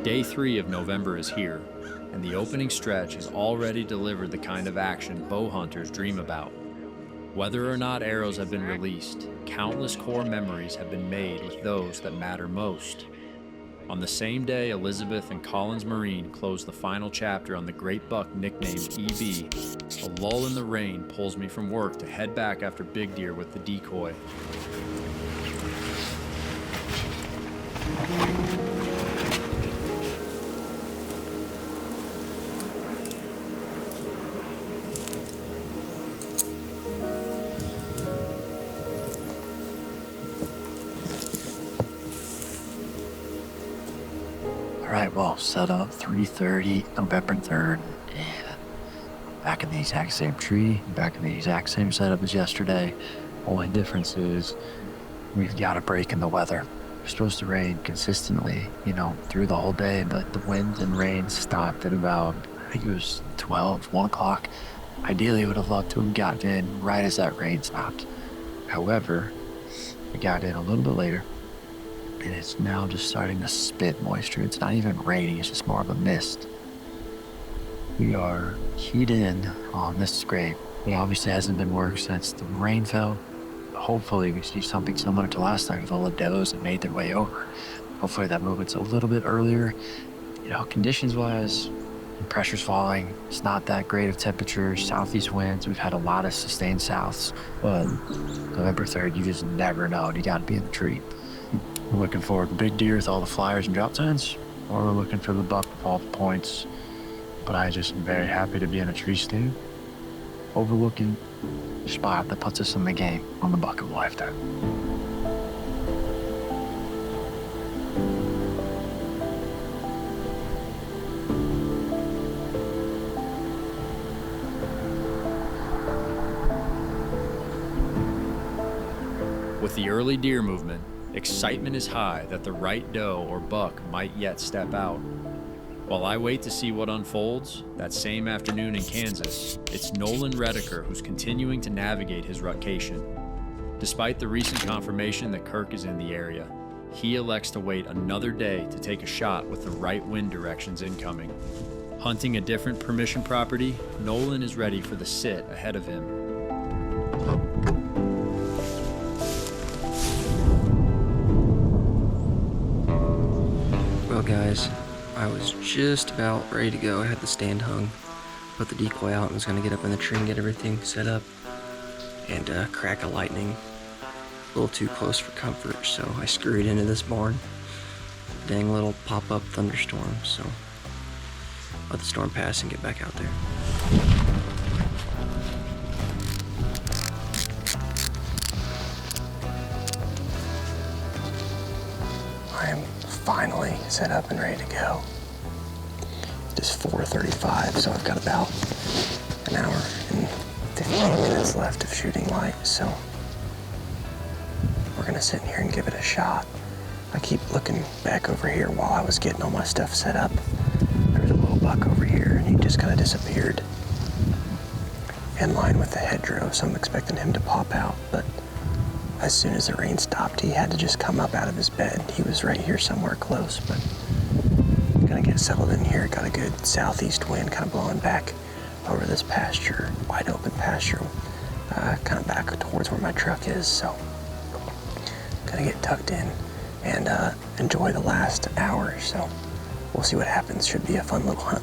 Day 3 of November is here, and the opening stretch has already delivered the kind of action bow hunters dream about. Whether or not arrows have been released, countless core memories have been made with those that matter most. On the same day Elizabeth and Collins Marine close the final chapter on the great buck nicknamed EB, a lull in the rain pulls me from work to head back after big deer with the Decoy. Alright, well, set up 3:30, November 3rd, and back in the exact same tree, back in the exact same setup as yesterday. Only difference is we've got a break in the weather. It's supposed to rain consistently, through the whole day, but the wind and rain stopped at about, I think it was 12, 1 o'clock. Ideally, I would have loved to have gotten in right as that rain stopped. However, I got in a little bit later, and it's now just starting to spit moisture. It's not even raining, it's just more of a mist. We are keyed in on this is great. It obviously hasn't been work since the rain fell. Hopefully we see something similar to last time with all the does that made their way over. Hopefully that movement's a little bit earlier. Conditions wise, the pressure's falling. It's not that great of temperatures, southeast winds. We've had a lot of sustained souths, but November 3rd, you just never know. You gotta be in the tree. We're looking for the big deer with all the flyers and drop signs, or we're looking for the buck with all the points. But I just am very happy to be in a tree stand overlooking a spot that puts us in the game on the buck of a lifetime. With the early deer movement, excitement is high that the right doe or buck might yet step out. While I wait to see what unfolds, that same afternoon in Kansas, it's Nolan Redeker who's continuing to navigate his rutcation. Despite the recent confirmation that Kirk is in the area, he elects to wait another day to take a shot with the right wind directions incoming. Hunting a different permission property, Nolan is ready for the sit ahead of him. Well guys, I was just about ready to go. I had the stand hung, put the decoy out, and was going to get up in the tree and get everything set up, and crack a lightning. A little too close for comfort, so I scurried into this barn. Dang little pop-up thunderstorm, so let the storm pass and get back out there. I am finally set up and ready to go. It is 4:35, so I've got about an hour and 15 minutes left of shooting light, so we're gonna sit in here and give it a shot. I keep looking back over here while I was getting all my stuff set up. There's a little buck over here, and he just kind of disappeared in line with the hedgerow, so I'm expecting him to pop out, but as soon as the rain stopped, he had to just come up out of his bed. He was right here somewhere close, but I'm gonna get settled in here. Got a good southeast wind kind of blowing back over this pasture, wide open pasture, kind of back towards where my truck is. So gonna get tucked in and enjoy the last hour. So we'll see what happens. Should be a fun little hunt.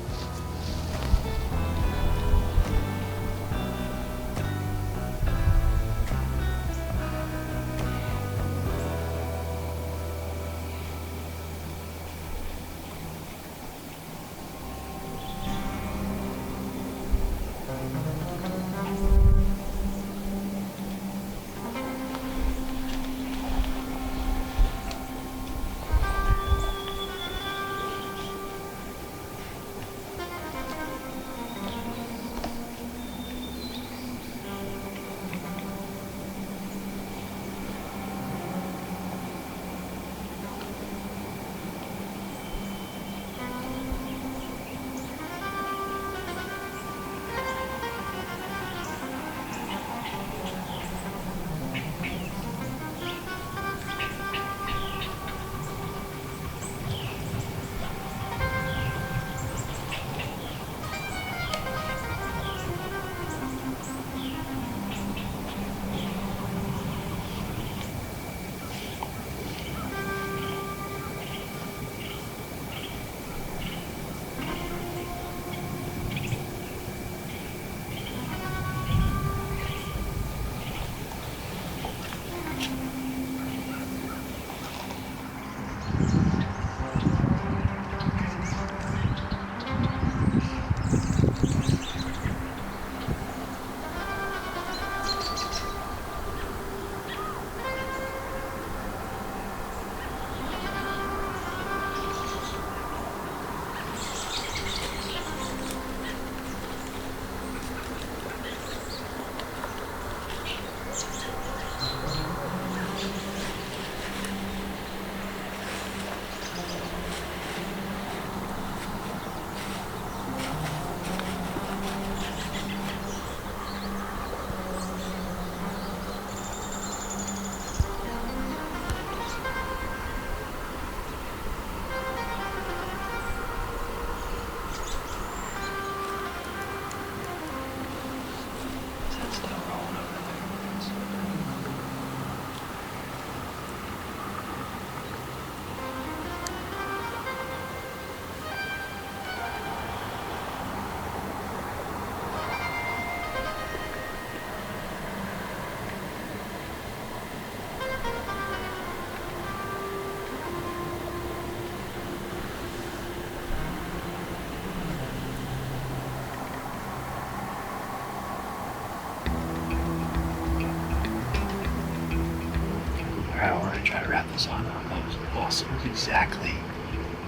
I want to try to wrap this on up. That was awesome. It was exactly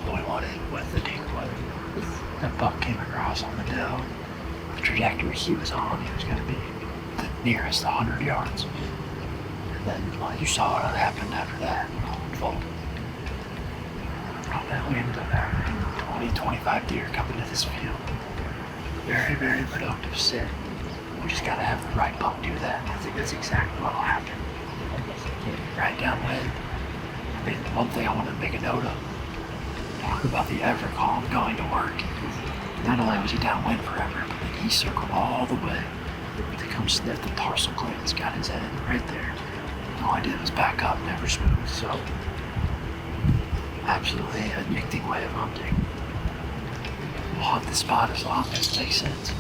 what we wanted with the decoy. That buck came across on the doe. The trajectory he was on, he was going to be the nearest 100 yards. And then, well, you saw what happened after that. Unfolded. Then we ended up having 20, 25 deer come into this field. Very, very productive sit. We just gotta have the right buck do that. I think that's exactly what'll happen. Right downwind. I mean, one thing I want to make a note of. Talk about the ever calm going to work. Not only was he downwind forever, but then he circled all the way to come sniff the tarsal glands, got his head right there. All I did was back up, never smooth, so absolutely addicting way of hunting. We'll hunt the spot as long as it makes sense.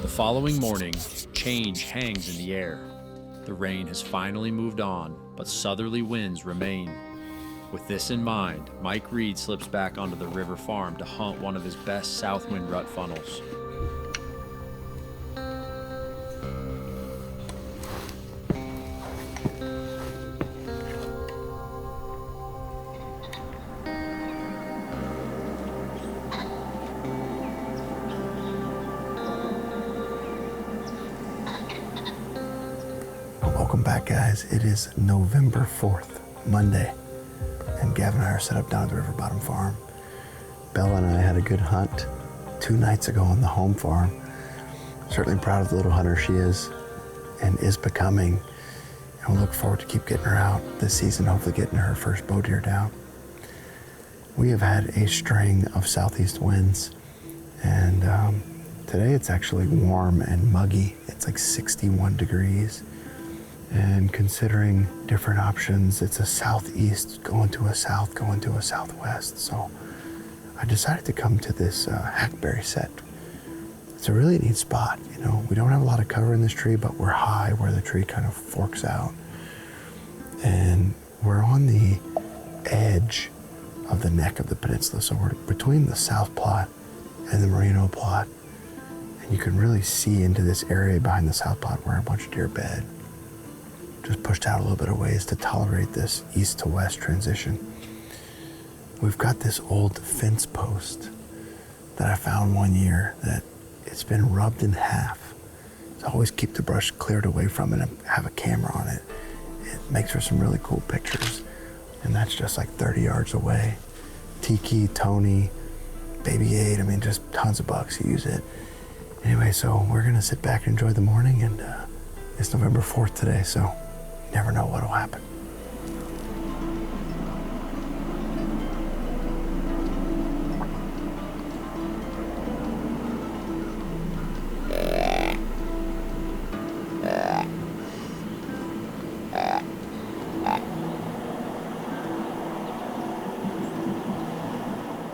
The following morning, change hangs in the air. The rain has finally moved on, but southerly winds remain. With this in mind, Mike Reed slips back onto the river farm to hunt one of his best southwind rut funnels. Welcome back, guys. It is November 4th, Monday, and Gavin and I are set up down at the River Bottom Farm. Bella and I had a good hunt 2 nights ago on the home farm. Certainly proud of the little hunter she is and is becoming, and we'll look forward to keep getting her out this season, hopefully getting her first bow deer down. We have had a string of southeast winds, and today it's actually warm and muggy. It's like 61 degrees. And considering different options, it's a southeast going to a south, going to a southwest. So I decided to come to this hackberry set. It's a really neat spot. You know, we don't have a lot of cover in this tree, but we're high where the tree kind of forks out. And we're on the edge of the neck of the peninsula. So we're between the south plot and the merino plot. And you can really see into this area behind the south plot where a bunch of deer bed. Just pushed out a little bit of ways to tolerate this east to west transition. We've got this old fence post that I found one year that it's been rubbed in half. So always keep the brush cleared away from it and have a camera on it. It makes for some really cool pictures. And that's just like 30 yards away. Tiki, Tony, Baby 8, I mean, just tons of bucks use it. Anyway, so we're gonna sit back and enjoy the morning, and it's November 4th today, so you never know what'll happen.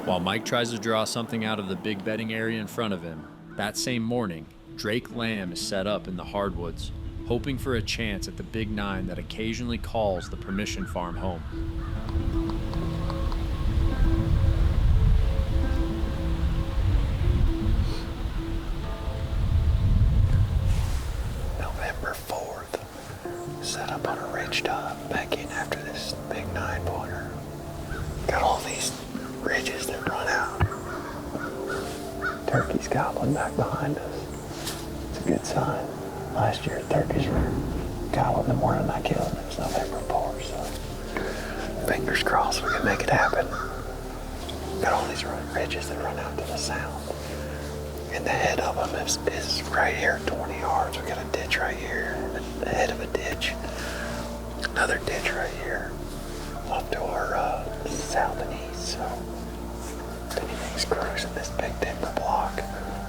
While Mike tries to draw something out of the big bedding area in front of him, that same morning, Drake Lamb is set up in the Hardwoods, hoping for a chance at the big 9 that occasionally calls the permission farm home. November 4th, set up on a ridge top back in after this big 9-pointer. Got all these ridges that run out. Turkeys gobbling back behind us. It's a good sign. Last year, turkeys were gobbling the morning I killed them. It was November 4th, so fingers crossed we can make it happen. Got all these ridges that run out to the south. And the head of them is right here, 20 yards. We got a ditch right here, the head of a ditch. Another ditch right here, off to our south and east. So if anything's cruising this big timber block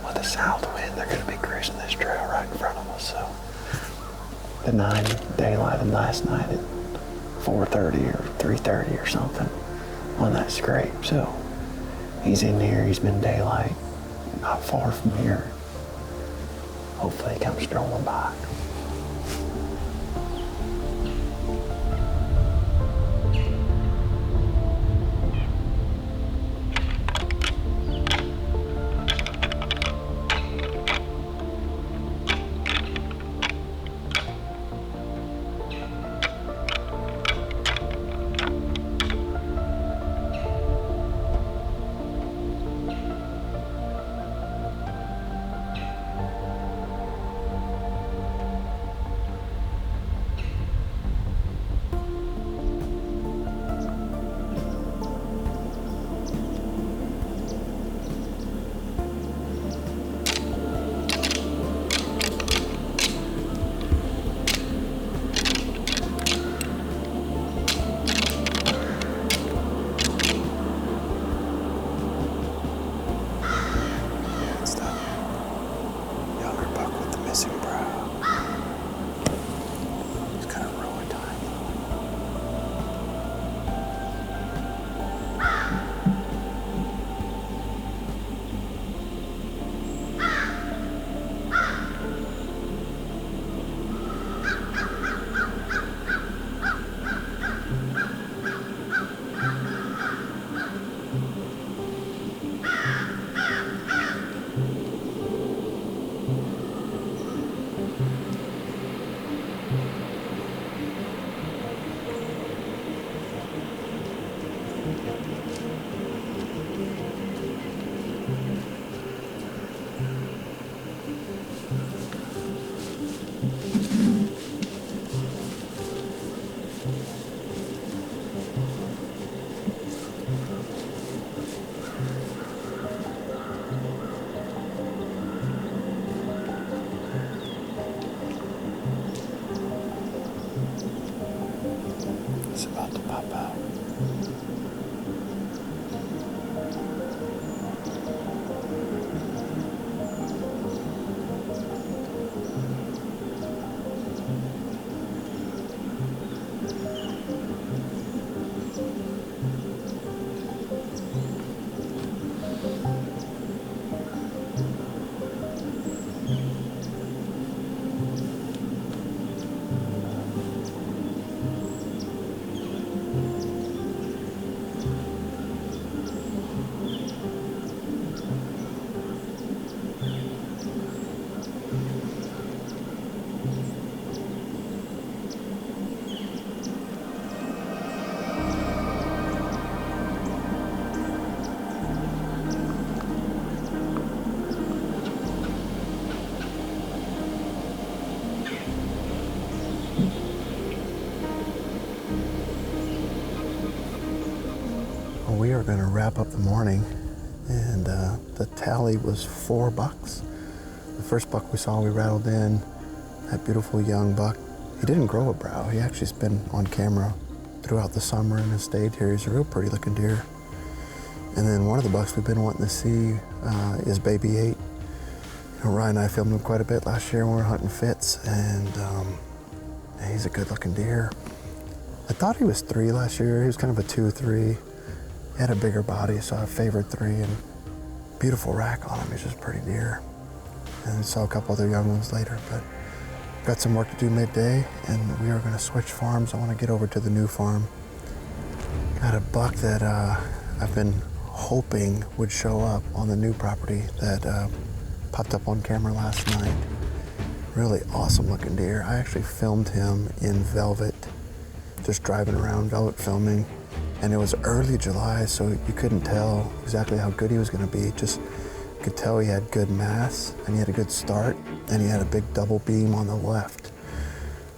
with the south wind, they're going to be cruising this trail right in front of us. So the 9 daylighted last night at 4:30 or 3:30 or something on that scrape. So he's in here. He's been daylight not far from here. Hopefully he comes strolling by. It's about to pop out. We are going to wrap up the morning, and the tally was 4 bucks. The first buck we saw, we rattled in, that beautiful young buck. He didn't grow a brow. He actually's been on camera throughout the summer and has stayed here. He's a real pretty looking deer. And then one of the bucks we've been wanting to see is Baby 8. You know, Ryan and I filmed him quite a bit last year when we were hunting Fitz, and he's a good looking deer. I thought he was 3 last year. He was kind of a 2-3. He had a bigger body, so I favored 3, and beautiful rack on him. He's just a pretty deer. And saw a couple other young ones later, but got some work to do midday, and we are gonna switch farms. I wanna get over to the new farm. Got a buck that I've been hoping would show up on the new property that popped up on camera last night. Really awesome looking deer. I actually filmed him in velvet, just driving around velvet filming. And it was early July, so you couldn't tell exactly how good he was gonna be. Just could tell he had good mass, and he had a good start, and he had a big double beam on the left.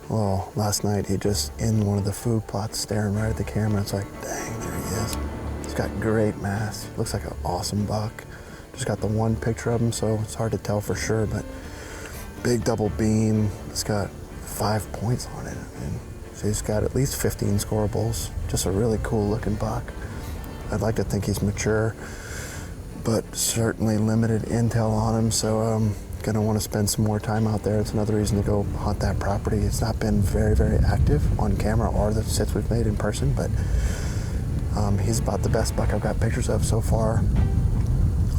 Well, last night he just in one of the food plots staring right at the camera. It's like, dang, there he is. He's got great mass. Looks like an awesome buck. Just got the one picture of him, so it's hard to tell for sure, but big double beam. It's got 5 points on it. And so he's got at least 15 scorables. Just a really cool looking buck. I'd like to think he's mature, but certainly limited intel on him, so I'm gonna wanna spend some more time out there. It's another reason to go hunt that property. It's not been very, very active on camera or the sits we've made in person, but he's about the best buck I've got pictures of so far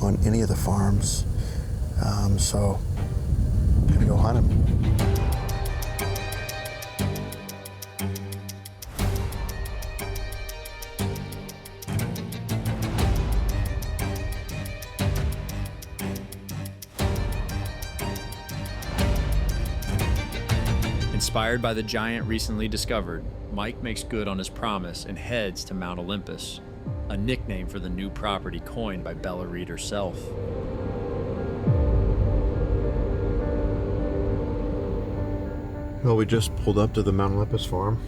on any of the farms. So gonna hunt him. Inspired by the giant recently discovered, Mike makes good on his promise and heads to Mount Olympus, a nickname for the new property coined by Bella Reed herself. Well, we just pulled up to the Mount Olympus farm,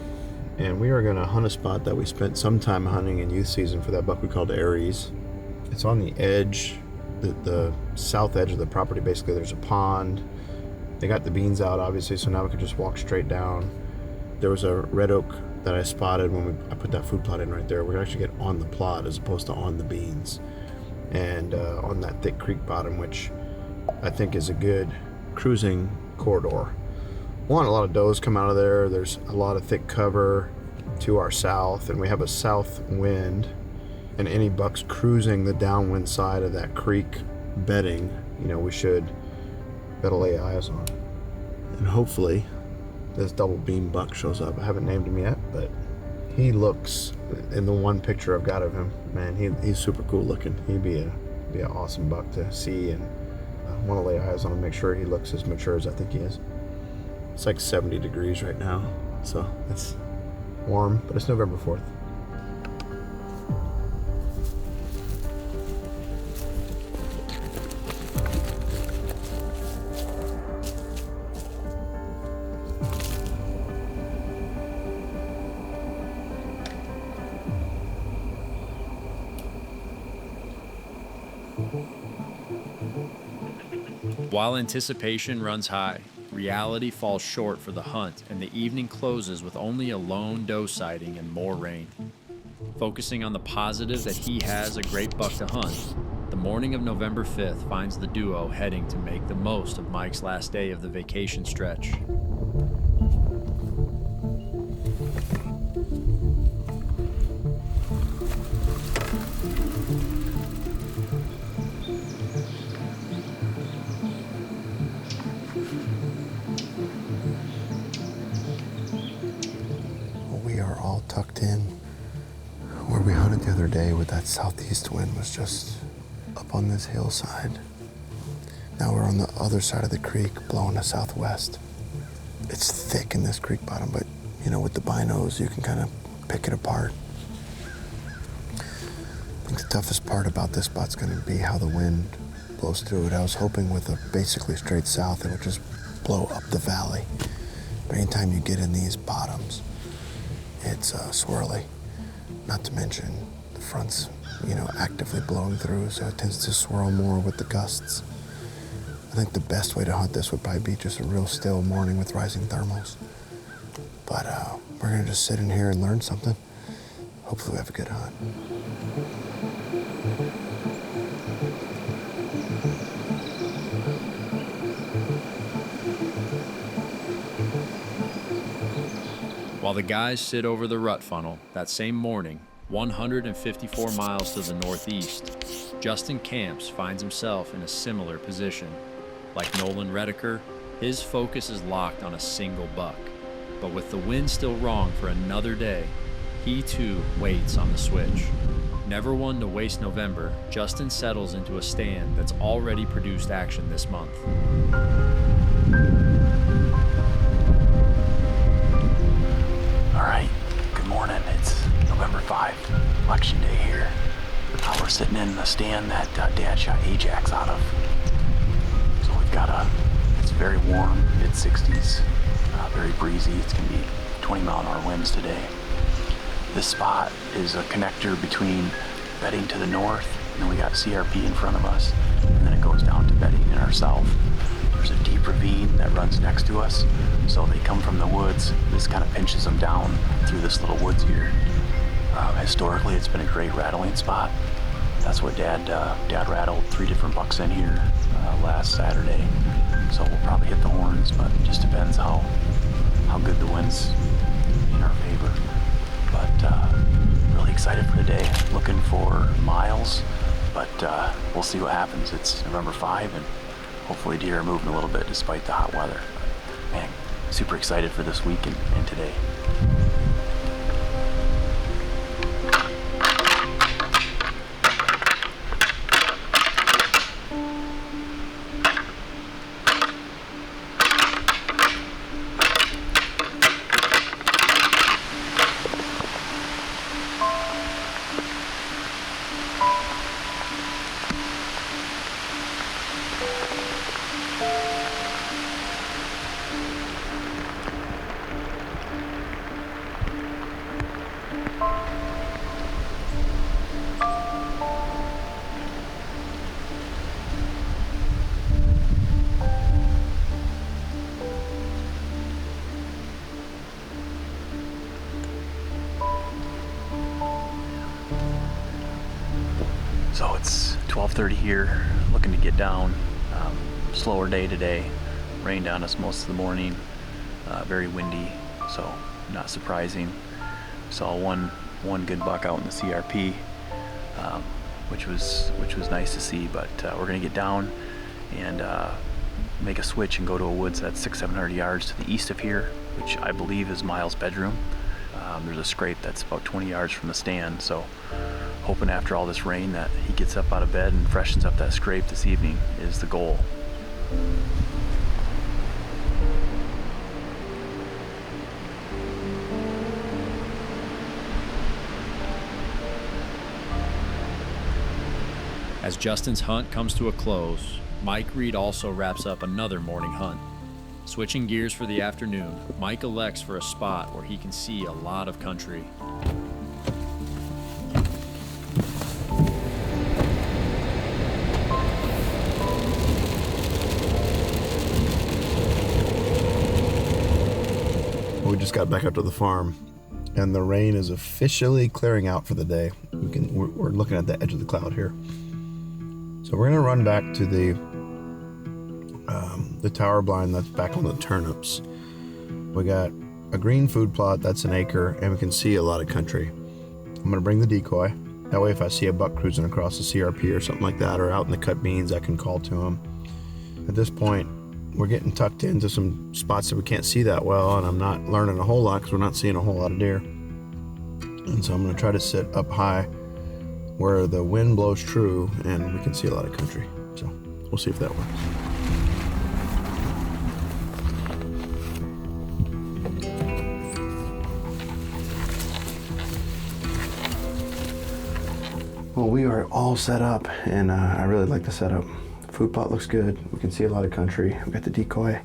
and we are going to hunt a spot that we spent some time hunting in youth season for that buck we called Aries. It's on the edge, the south edge of the property. Basically, there's a pond. They got the beans out, obviously, so now we could just walk straight down. There was a red oak that I spotted when I put that food plot in right there. We could actually get on the plot as opposed to on the beans. And on that thick creek bottom, which I think is a good cruising corridor. One, a lot of does come out of there. There's a lot of thick cover to our south, and we have a south wind. And any bucks cruising the downwind side of that creek bedding, we should better lay eyes on. And hopefully this double beam buck shows up. I haven't named him yet, but he looks, in the one picture I've got of him, man, he's super cool looking. He'd be an awesome buck to see, and I want to lay eyes on him, make sure he looks as mature as I think he is. It's like 70 degrees right now, so it's warm, but it's November 4th. While anticipation runs high, reality falls short for the hunt, and the evening closes with only a lone doe sighting and more rain. Focusing on the positive that he has a great buck to hunt, the morning of November 5th finds the duo heading to make the most of Mike's last day of the vacation stretch. Tucked in. Where we hunted the other day with that southeast wind was just up on this hillside. Now we're on the other side of the creek blowing to southwest. It's thick in this creek bottom, but with the binos you can kind of pick it apart. I think the toughest part about this spot's going to be how the wind blows through it. I was hoping with a basically straight south it would just blow up the valley. But anytime you get in these bottoms, it's swirly, not to mention the front's, actively blowing through, so it tends to swirl more with the gusts. I think the best way to hunt this would probably be just a real still morning with rising thermals. But we're gonna just sit in here and learn something. Hopefully we have a good hunt. While the guys sit over the rut funnel, that same morning, 154 miles to the northeast, Justin Kamps finds himself in a similar position. Like Nolan Redeker, his focus is locked on a single buck. But with the wind still wrong for another day, he too waits on the switch. Never one to waste November, Justin settles into a stand that's already produced action this month. All right, good morning. It's November 5, election day here. We're sitting in the stand that Dad shot Ajax out of. So we've got it's very warm, mid-60s, very breezy. It's gonna be 20-mile-an-hour winds today. This spot is a connector between bedding to the north, and then we got CRP in front of us, and then it goes down to bedding in our south. There's a deep ravine that runs next to us, so they come from the woods. This kind of pinches them down through this little woods here. Historically, it's been a great rattling spot. That's what Dad rattled 3 different bucks in here last Saturday. So we'll probably hit the horns, but it just depends how good the wind's in our favor. But really excited for the day. Looking for miles, but we'll see what happens. It's November 5, and hopefully deer are moving a little bit despite the hot weather. But, man, super excited for this week and today. So it's 12:30 here, looking to get down. Slower day today. Rained on us most of the morning. Very windy, so not surprising. Saw one good buck out in the CRP, which was nice to see. But we're gonna get down and make a switch and go to a woods that's 600-700 yards to the east of here, which I believe is Miles' bedroom. There's a scrape that's about 20 yards from the stand, so hoping after all this rain that he gets up out of bed and freshens up that scrape this evening is the goal. As Justin's hunt comes to a close, Mike Reed also wraps up another morning hunt. Switching gears for the afternoon, Mike elects for a spot where he can see a lot of country. We just got back up to the farm, and the rain is officially clearing out for the day. We're looking at the edge of the cloud here. So we're gonna run back to the tower blind that's back on the turnips. We got a green food plot that's an acre, and we can see a lot of country. I'm gonna bring the decoy. That way if I see a buck cruising across the CRP or something like that, or out in the cut beans, I can call to him. At this point, we're getting tucked into some spots that we can't see that well, and I'm not learning a whole lot because we're not seeing a whole lot of deer. And so I'm gonna try to sit up high where the wind blows true and we can see a lot of country. So we'll see if that works. Well, we are all set up, and I really like the setup. Food plot looks good. We can see a lot of country. We've got the decoy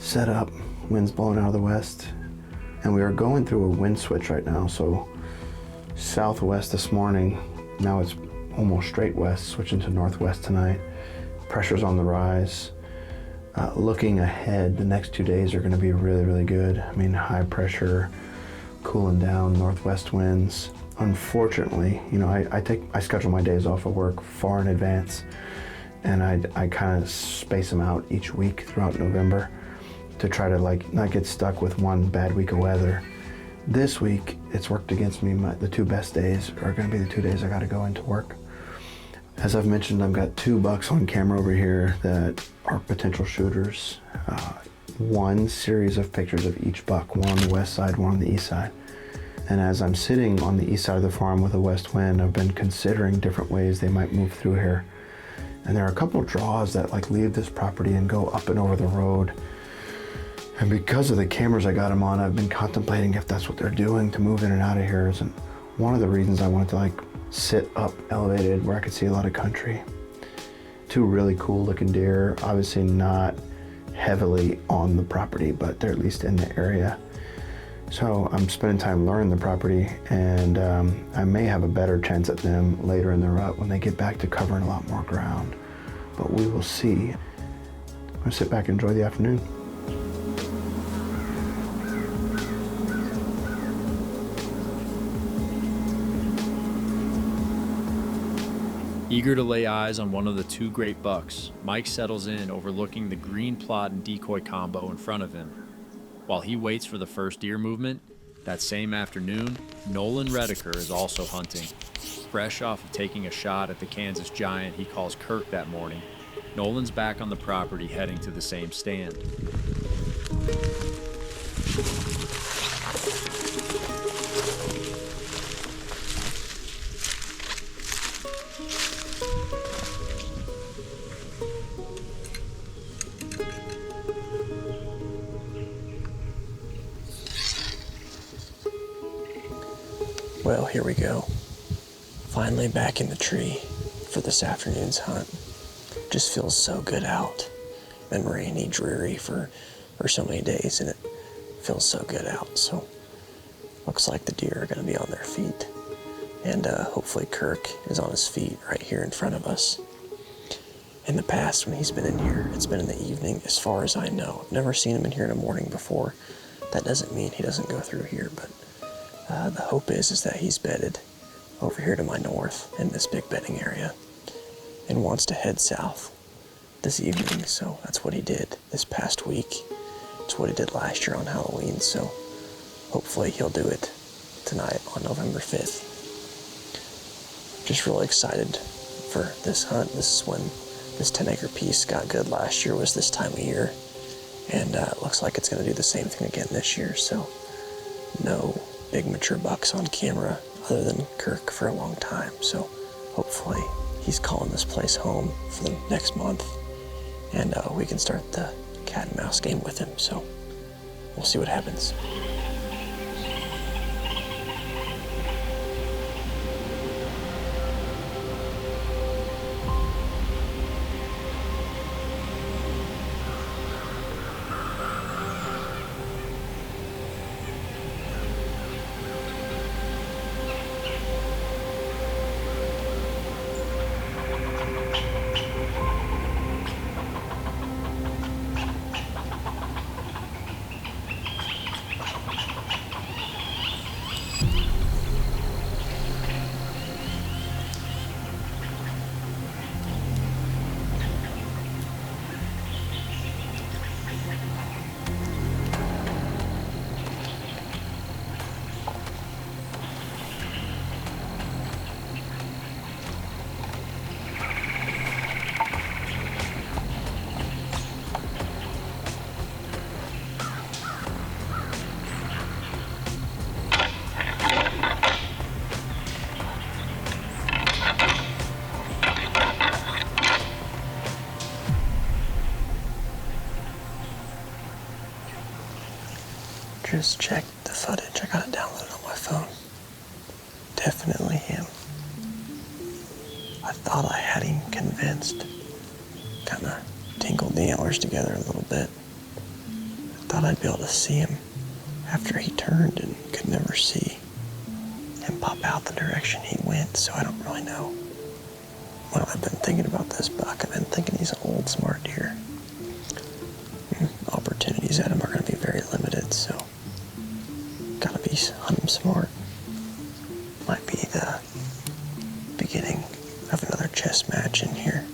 set up. Wind's blowing out of the west. And we are going through a wind switch right now. So southwest this morning, now it's almost straight west, switching to northwest tonight. Pressure's on the rise. Looking ahead, the next 2 days are gonna be really, really good. I mean, high pressure, cooling down, northwest winds. Unfortunately, you know, I schedule my days off of work far in advance, and I kind of space them out each week throughout November to try to not get stuck with one bad week of weather. This week, it's worked against me. The 2 best days are going to be the 2 days I got to go into work. As I've mentioned, I've got 2 bucks on camera over here that are potential shooters. One series of pictures of each buck, one on the west side, one on the east side. And as I'm sitting on the east side of the farm with a west wind, I've been considering different ways they might move through here. And there are a couple of draws that leave this property and go up and over the road. And because of the cameras I got them on, I've been contemplating if that's what they're doing to move in and out of here. And one of the reasons I wanted to sit up elevated where I could see a lot of country. 2 really cool looking deer, obviously not heavily on the property, but they're at least in the area. So I'm spending time learning the property, and I may have a better chance at them later in the rut when they get back to covering a lot more ground. But we will see. I'm gonna sit back and enjoy the afternoon. Eager to lay eyes on one of the 2 great bucks, Mike settles in overlooking the green plot and decoy combo in front of him. While he waits for the first deer movement, that same afternoon, Nolan Redeker is also hunting. Fresh off of taking a shot at the Kansas giant he calls Kirk that morning, Nolan's back on the property heading to the same stand. Well, here we go. Finally back in the tree for this afternoon's hunt. Just feels so good out. Been rainy, dreary for so many days, and it feels so good out. So looks like the deer are going to be on their feet, and hopefully Kirk is on his feet right here in front of us. In the past, when he's been in here, it's been in the evening, as far as I know. I've never seen him in here in the morning before. That doesn't mean he doesn't go through here, but the hope is that he's bedded over here to my north in this big bedding area and wants to head south this evening. So that's what he did this past week. It's what he did last year on Halloween. So hopefully he'll do it tonight on November 5th. Just really excited for this hunt. This is when this 10-acre piece got good last year, was this time of year. And it looks like it's going to do the same thing again this year. So no big mature bucks on camera other than Kirk for a long time. So hopefully he's calling this place home for the next month, and we can start the cat and mouse game with him. So we'll see what happens. Just checked the footage. I got it downloaded on my phone. Definitely him. I thought I had him convinced. Kind of tingled the antlers together a little bit. I thought I'd be able to see him after he turned, and could never see him pop out the direction he went, so I don't really know. Well, I've been thinking about this buck. I've been thinking he's an old, smart deer. Opportunities at him are going to be very limited, so gotta be hunt him smart. Might be the beginning of another chess match in here.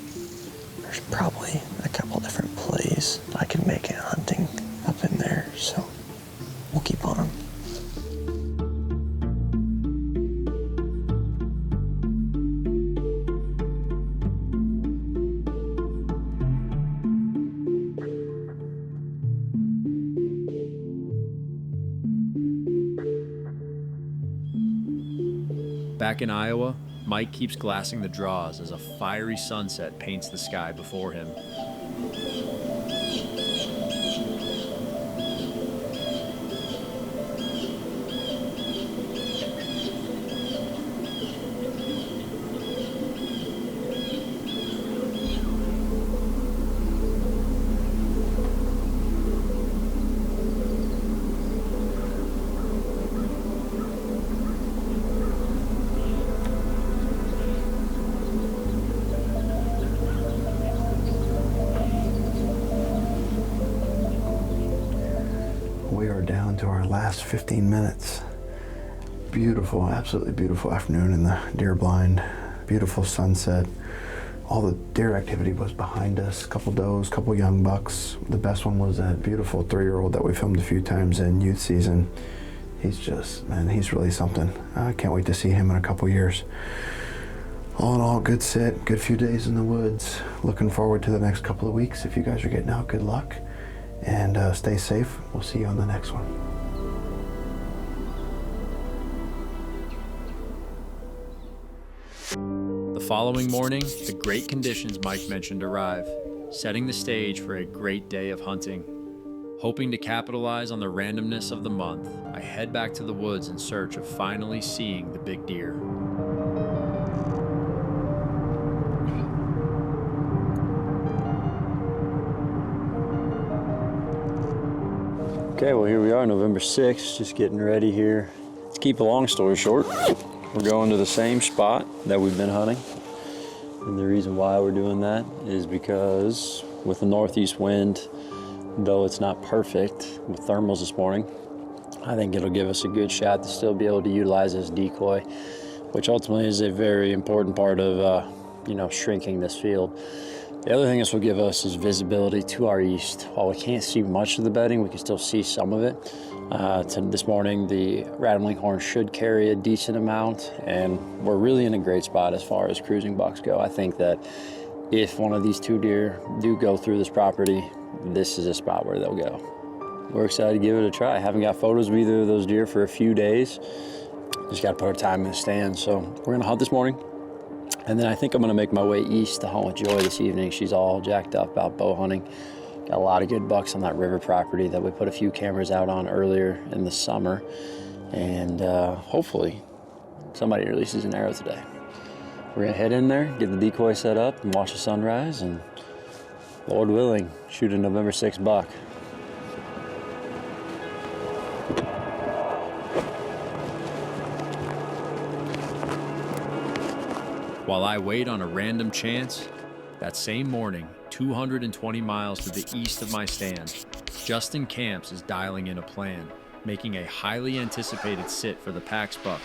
There's probably a couple different plays I can make at hunting up in there, so we'll keep on him. Back in Iowa, Mike keeps glassing the draws as a fiery sunset paints the sky before him. We are down to our last 15 minutes. Beautiful, absolutely beautiful afternoon in the deer blind. Beautiful sunset. All the deer activity was behind us. Couple does, couple young bucks. The best one was that beautiful 3-year-old that we filmed a few times in youth season. He's just, man, he's really something. I can't wait to see him in a couple years. All in all, good sit, good few days in the woods. Looking forward to the next couple of weeks. If you guys are getting out, good luck. And stay safe. We'll see you on the next one. The following morning, the great conditions Mike mentioned arrive, setting the stage for a great day of hunting. Hoping to capitalize on the randomness of the month, I head back to the woods in search of finally seeing the big deer. Okay, well here we are, November 6th, just getting ready here. To keep a long story short, we're going to the same spot that we've been hunting. And the reason why we're doing that is because with the northeast wind, though it's not perfect with thermals this morning, I think it'll give us a good shot to still be able to utilize this decoy, which ultimately is a very important part of, shrinking this field. The other thing this will give us is visibility to our east. While we can't see much of the bedding, we can still see some of it. This morning, the rattling horn should carry a decent amount, and we're really in a great spot as far as cruising bucks go. I think that if one of these two deer do go through this property, this is a spot where they'll go. We're excited to give it a try. I haven't got photos of either of those deer for a few days. Just got to put our time in the stand. So we're going to hunt this morning. And then I think I'm going to make my way east to hunt with Joy this evening. She's all jacked up about bow hunting. Got a lot of good bucks on that river property that we put a few cameras out on earlier in the summer. And hopefully somebody releases an arrow today. We're going to head in there, get the decoy set up, and watch the sunrise, and Lord willing, shoot a November 6th buck. While I wait on a random chance, that same morning, 220 miles to the east of my stand, Justin Kamps is dialing in a plan, making a highly anticipated sit for the Pax buck.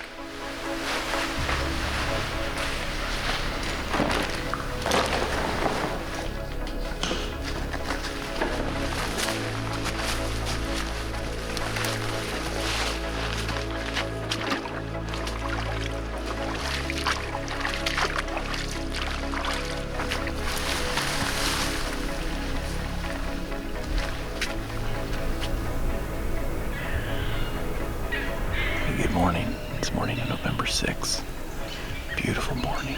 Good morning. It's morning of November 6th. Beautiful morning.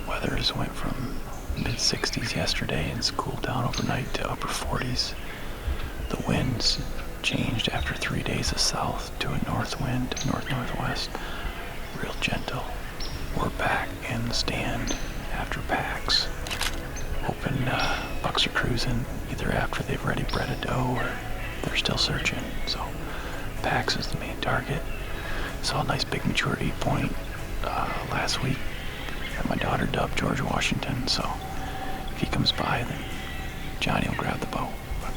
Weather's went from mid-60s yesterday and it's cooled down overnight to upper 40s. The winds changed after 3 days of south to a north wind, north-northwest. Real gentle. We're back in the stand after Pax. Hoping bucks are cruising either after they've already bred a doe or they're still searching. So Pax is the main target. Saw a nice big maturity point last week that my daughter dubbed George Washington, so if he comes by, then Johnny will grab the bow. But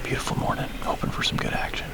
beautiful morning, hoping for some good action.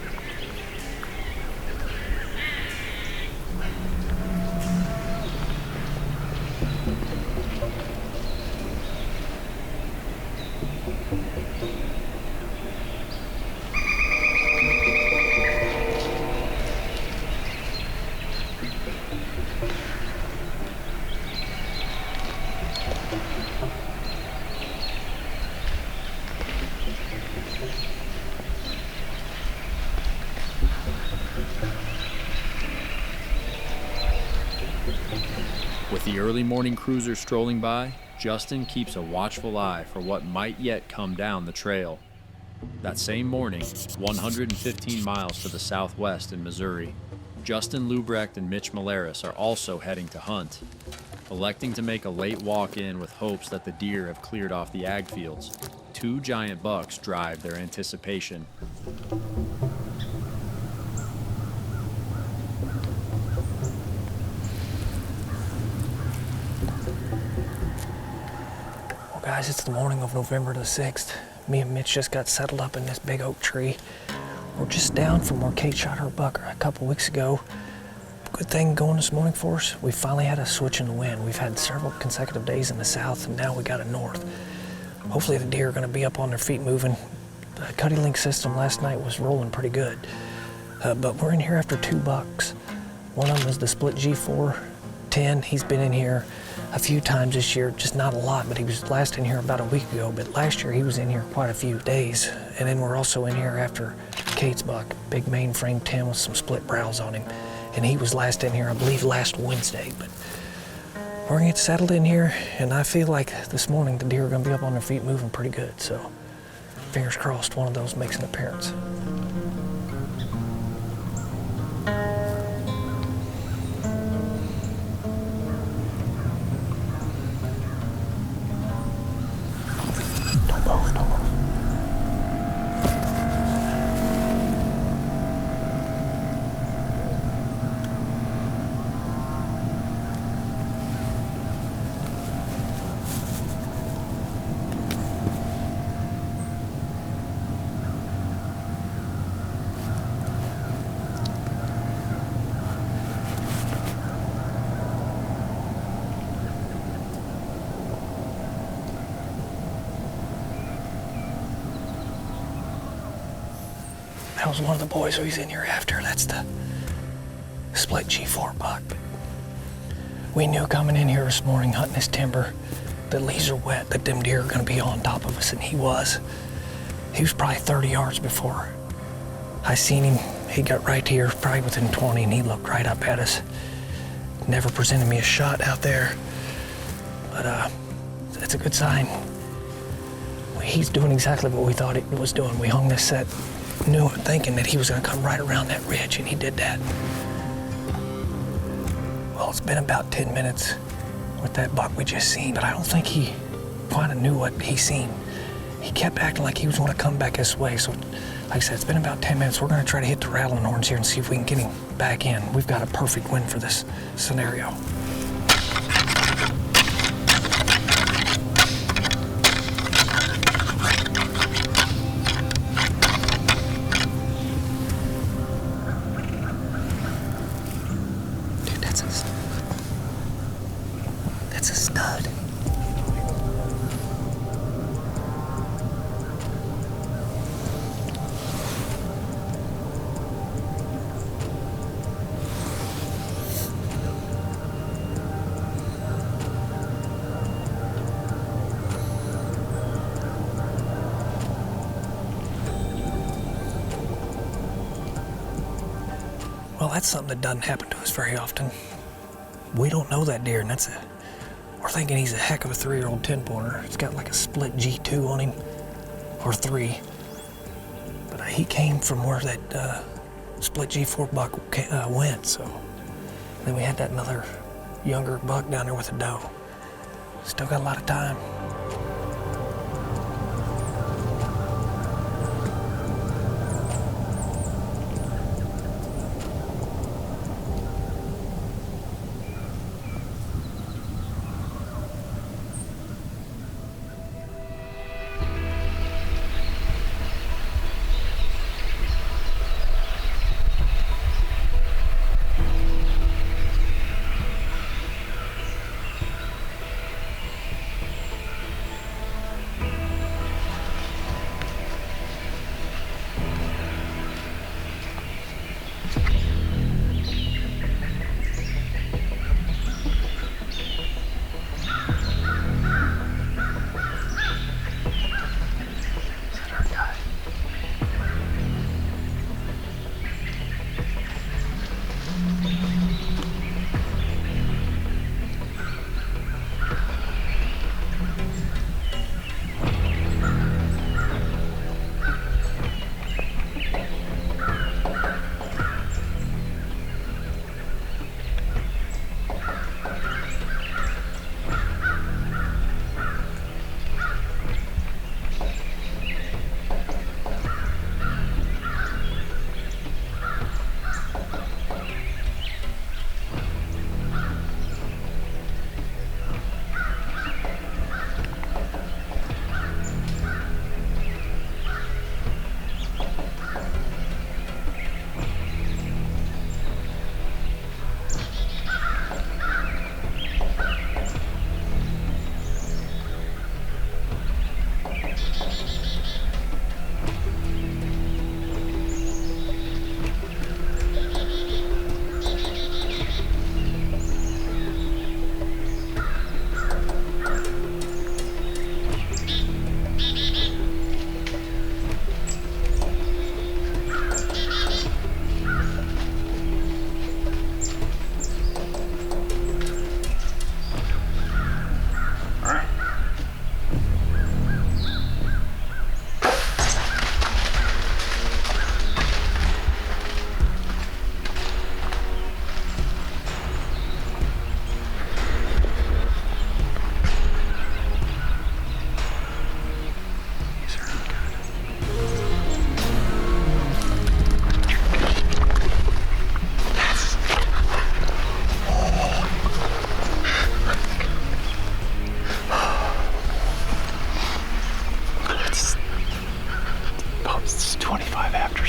With the early morning cruiser strolling by, Justin keeps a watchful eye for what might yet come down the trail. That same morning, 115 miles to the southwest in Missouri, Justin Lubrecht and Mitch Malaris are also heading to hunt, electing to make a late walk-in with hopes that the deer have cleared off the ag fields. Two giant bucks drive their anticipation. Guys, it's the morning of November the 6th. Me and Mitch just got settled up in this big oak tree. We're just down from where Kate shot her buck a couple weeks ago. Good thing going this morning for us, we finally had a switch in the wind. We've had several consecutive days in the south, and now we got a north. Hopefully the deer are gonna be up on their feet moving. The Cuddy Link system last night was rolling pretty good. But we're in here after two bucks. One of them is the split G4, 10. He's been in here a few times this year, just not a lot, but he was last in here about a week ago. But last year he was in here quite a few days. And then we're also in here after Kate's buck, big mainframe 10 with some split brows on him. And he was last in here, I believe, last Wednesday. But we're gonna get settled in here, and I feel like this morning the deer are gonna be up on their feet moving pretty good. So fingers crossed one of those makes an appearance. That was one of the boys who he's in here after. That's the split G4 buck. We knew coming in here this morning hunting this timber that leaves are wet, that them deer are gonna be on top of us, and he was. He was probably 30 yards before I seen him. He got right here, probably within 20, and he looked right up at us. Never presented me a shot out there, but that's a good sign. He's doing exactly what we thought he was doing. We hung this set thinking that he was gonna come right around that ridge, and he did that. Well, it's been about 10 minutes with that buck we just seen, but I don't think he quite knew what he seen. He kept acting like he was gonna come back this way, so like I said, it's been about 10 minutes. We're gonna try to hit the rattling horns here and see if we can get him back in. We've got a perfect win for this scenario. That's a stud. Well, that's something that doesn't happen to us very often. We don't know that deer, and we're thinking he's a heck of a 3-year-old 10-pointer. It's got like a split G2 on him, or 3. But he came from where that split G4 buck went, so. Then we had that another younger buck down there with a doe. Still got a lot of time.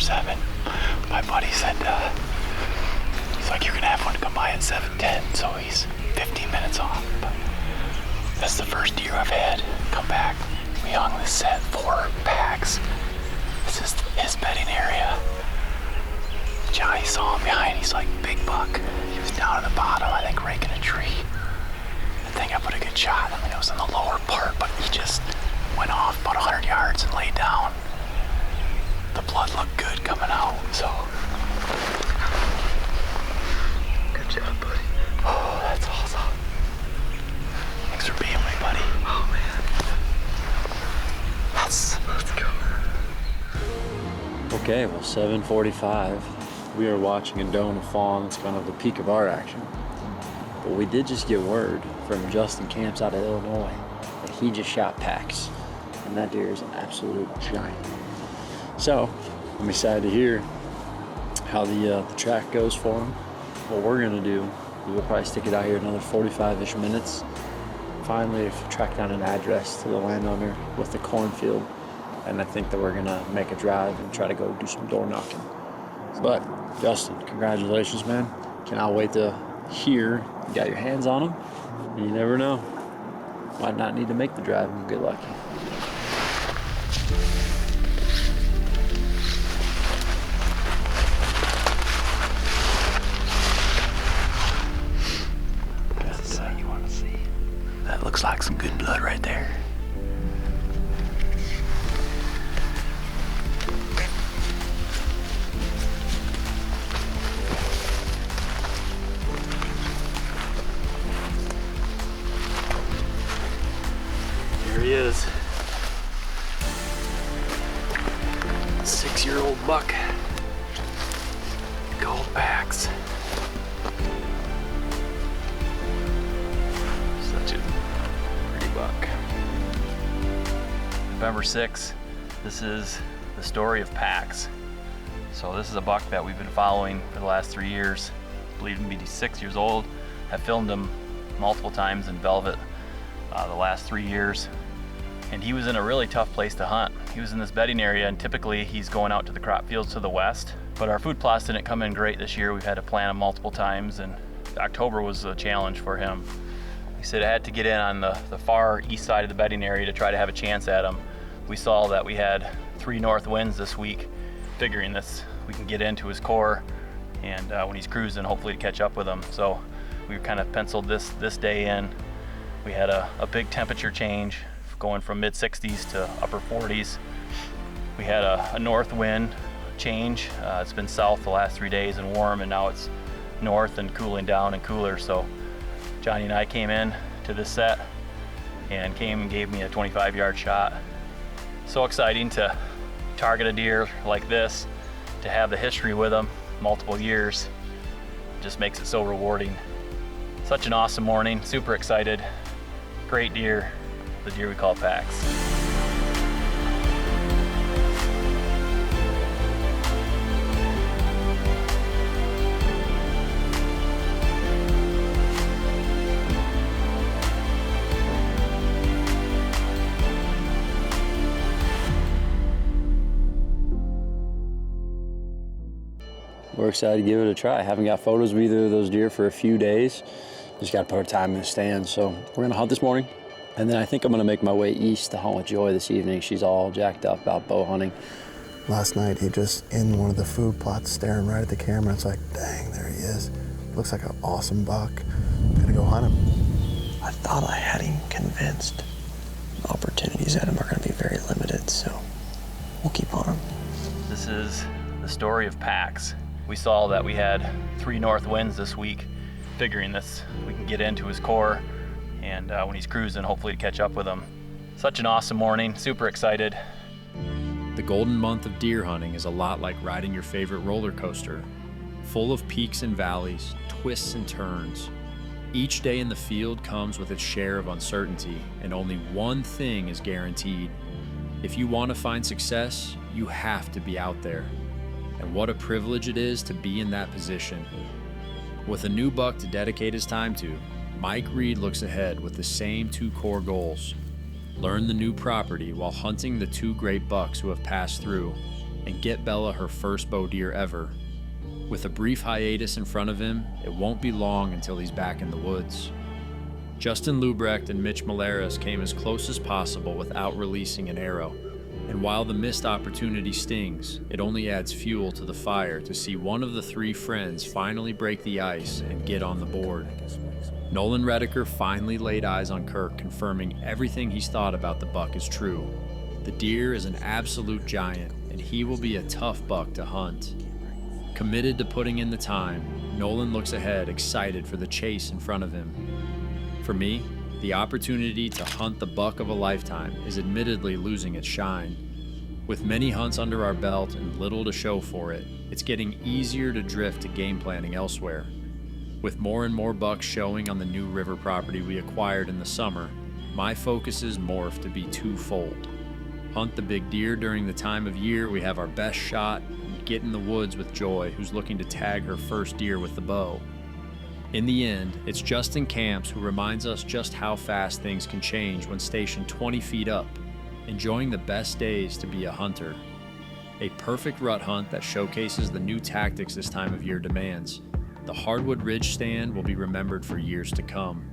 7. My buddy said, he's like, you're gonna have one come by at 7:10, so he's 15 minutes off. But that's the first deer I've had come back. We hung this set 4 packs. This is his bedding area. Johnny saw him behind, he's like, big buck. He was down at the bottom, I think raking a tree. I think I put a good shot. I mean, it was in the lower part, but he just went off about 100 yards and laid down. The blood looked good coming out, so. Good job, buddy. Oh, that's awesome. Thanks for being with me, buddy. Oh, man. Let's go. Okay, well, 7:45. We are watching a doe and a fawn. It's kind of the peak of our action. But we did just get word from Justin Kamps out of Illinois that he just shot packs. And that deer is an absolute giant. So, I'm excited to hear how the track goes for him. What we're gonna do, we'll probably stick it out here another 45-ish minutes. Finally, track down an address to the landowner with the cornfield. And I think that we're gonna make a drive and try to go do some door knocking. But, Justin, congratulations, man. Cannot wait to hear you got your hands on them. You never know. Might not need to make the drive and get lucky. That looks like some good blood right there. Here he is. 6-year-old buck. Gold packs. Such a pretty buck. November 6th, this is the story of packs. So this is a buck that we've been following for the last 3 years. Believed him to be 6 years old. I've filmed him multiple times in velvet the last 3 years. And he was in a really tough place to hunt. He was in this bedding area, and typically he's going out to the crop fields to the west. But our food plots didn't come in great this year. We've had to plant him multiple times, and October was a challenge for him. He said I had to get in on the far east side of the bedding area to try to have a chance at him. We saw that we had 3 north winds this week, figuring this we can get into his core, and when he's cruising, hopefully to catch up with him. So we kind of penciled this day in. We had a big temperature change, going from mid-60s to upper 40s. We had a north wind change. It's been south the last 3 days and warm, and now it's north and cooling down and cooler. So Johnny and I came in to this set and came and gave me a 25-yard shot. So exciting to target a deer like this, to have the history with him, multiple years. Just makes it so rewarding. Such an awesome morning, super excited. Great deer, the deer we call packs. We're excited to give it a try. Haven't got photos of either of those deer for a few days. Just got to put our time in the stand. So we're gonna hunt this morning. And then I think I'm gonna make my way east to hunt with Joy this evening. She's all jacked up about bow hunting. Last night, he just in one of the food plots staring right at the camera. It's like, dang, there he is. Looks like an awesome buck. Gonna go hunt him. I thought I had him convinced. Opportunities at him are gonna be very limited, so we'll keep on him. This is the story of packs. We saw that we had 3 north winds this week, figuring this we can get into his core, and when he's cruising, hopefully to catch up with him. Such an awesome morning, super excited. The golden month of deer hunting is a lot like riding your favorite roller coaster, full of peaks and valleys, twists and turns. Each day in the field comes with its share of uncertainty, and only one thing is guaranteed. If you want to find success, you have to be out there. And what a privilege it is to be in that position. With a new buck to dedicate his time to, Mike Reed looks ahead with the same 2 core goals. Learn the new property while hunting the 2 great bucks who have passed through, and get Bella her first bow deer ever. With a brief hiatus in front of him, it won't be long until he's back in the woods. Justin Lubrecht and Mitch Malaris came as close as possible without releasing an arrow, and while the missed opportunity stings, it only adds fuel to the fire to see one of the three friends finally break the ice and get on the board. Nolan Redeker finally laid eyes on Kirk, confirming everything he's thought about the buck is true. The deer is an absolute giant, and he will be a tough buck to hunt. Committed to putting in the time, Nolan looks ahead, excited for the chase in front of him. For me, the opportunity to hunt the buck of a lifetime is admittedly losing its shine. With many hunts under our belt and little to show for it, it's getting easier to drift to game planning elsewhere. With more and more bucks showing on the new river property we acquired in the summer, my focuses morph to be twofold. Hunt the big deer during the time of year we have our best shot, and get in the woods with Joy, who's looking to tag her first deer with the bow. In the end, it's Justin Kamps who reminds us just how fast things can change when stationed 20 feet up, enjoying the best days to be a hunter. A perfect rut hunt that showcases the new tactics this time of year demands. The Hardwood Ridge stand will be remembered for years to come.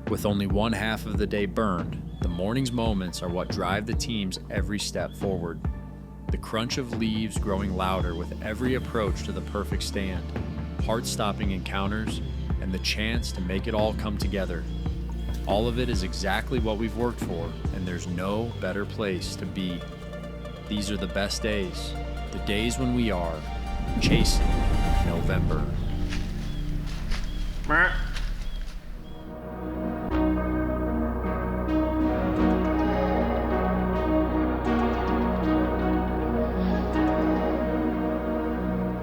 With only one half of the day burned, the morning's moments are what drive the team's every step forward. The crunch of leaves growing louder with every approach to the perfect stand, heart-stopping encounters, and the chance to make it all come together. All of it is exactly what we've worked for, and there's no better place to be. These are the best days, the days when we are chasing November.